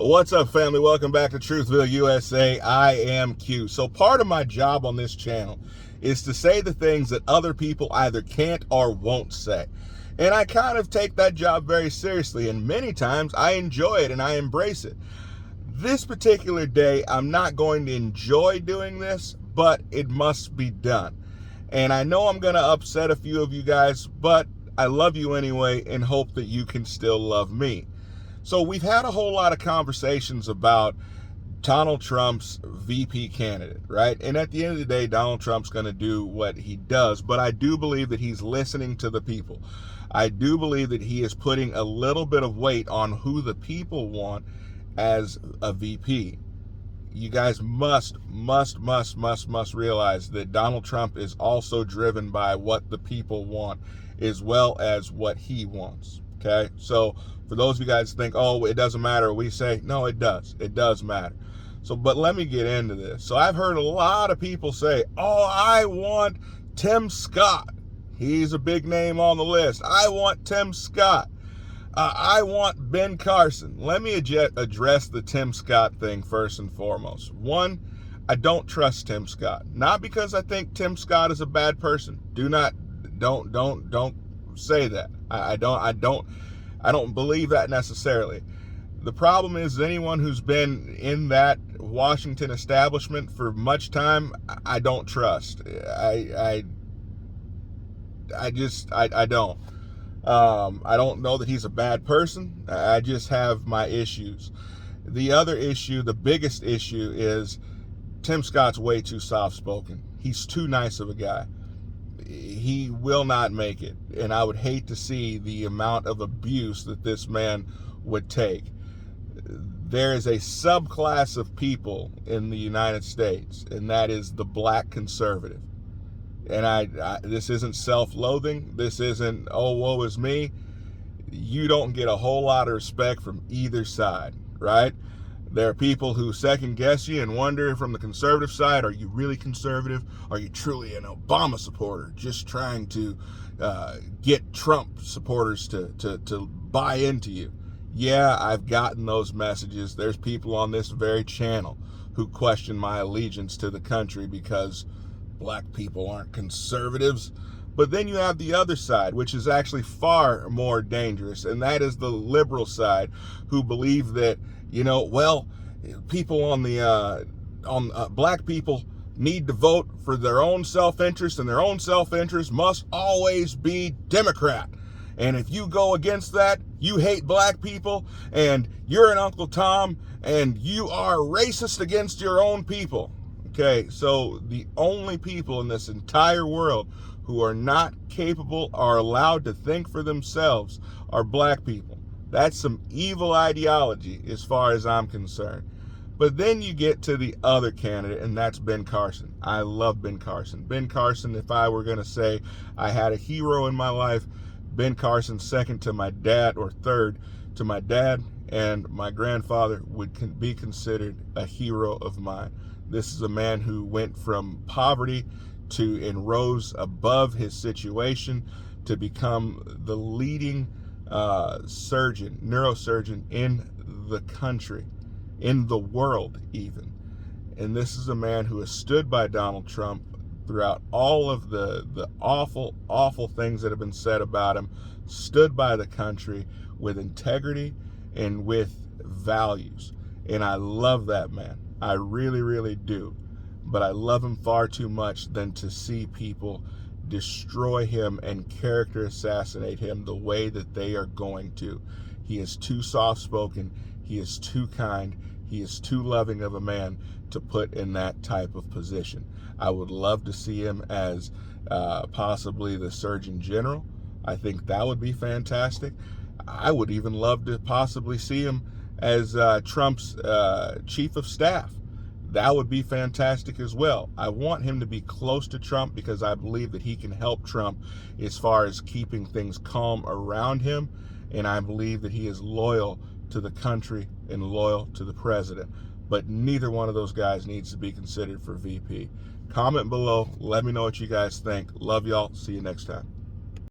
What's up, family? Welcome back to Truthville, USA. I am Q. So part of my job on this channel is to say the things that other people either can't or won't say. And I kind of take that job very seriously, and many times I enjoy it and I embrace it. This particular day, I'm not going to enjoy doing this, but it must be done. And I know I'm going to upset a few of you guys, but I love you anyway and hope that you can still love me. So we've had a whole lot of conversations about Donald Trump's VP candidate, right? And at the end of the day, Donald Trump's going to do what he does, but I do believe that he's listening to the people. I do believe that he is putting a little bit of weight on who the people want as a VP. You guys must realize that Donald Trump is also driven by what the people want as well as what he wants. Okay, so for those of you guys think, oh, it doesn't matter, we say, no, it does matter. So, but let me get into this. So I've heard a lot of people say, oh, I want Tim Scott. He's a big name on the list. I want Tim Scott. I want Ben Carson. Let me address the Tim Scott thing first and foremost. One, I don't trust Tim Scott. Not because I think Tim Scott is a bad person. Don't say that. I don't believe that necessarily. The problem is anyone who's been in that Washington establishment for much time, I don't trust. I don't. I don't know that he's a bad person. I just have my issues. The other issue, the biggest issue, is Tim Scott's way too soft-spoken. He's too nice of a guy. He will not make it, and I would hate to see the amount of abuse that this man would take. There is a subclass of people in the United States, and that is the black conservative. And this isn't self-loathing. This isn't, oh, woe is me. You don't get a whole lot of respect from either side, right? There are people who second guess you and wonder from the conservative side, are you really conservative? Are you truly an Obama supporter just trying to get Trump supporters to buy into you? Yeah, I've gotten those messages. There's people on this very channel who question my allegiance to the country because black people aren't conservatives. But then you have the other side, which is actually far more dangerous, and that is the liberal side, who believe that, you know, well, people on the black people need to vote for their own self-interest, and their own self-interest must always be Democrat. And if you go against that, you hate black people, and you're an Uncle Tom, and you are racist against your own people. Okay, so the only people in this entire world who are not capable or allowed to think for themselves are black people. That's some evil ideology as far as I'm concerned. But then you get to the other candidate, and that's Ben Carson. I love Ben Carson. Ben Carson, if I were going to say I had a hero in my life, Ben Carson, second to my dad, or third to my dad and my grandfather, would be considered a hero of mine. This is a man who went from poverty and rose above his situation to become the leading neurosurgeon in the country, in the world even. And this is a man who has stood by Donald Trump throughout all of the awful things that have been said about him, stood by the country with integrity and with values. And I love that man. I really do. But I love him far too much than to see people destroy him and character assassinate him the way that they are going to. He is too soft-spoken. He is too kind. He is too loving of a man to put in that type of position. I would love to see him as possibly the Surgeon General. I think that would be fantastic. I would even love to possibly see him as Trump's chief of staff. That would be fantastic as well. I want him to be close to Trump because I believe that he can help Trump as far as keeping things calm around him, and I believe that he is loyal to the country and loyal to the president. But neither one of those guys needs to be considered for VP. Comment below. Let me know what you guys think. Love y'all. See you next time.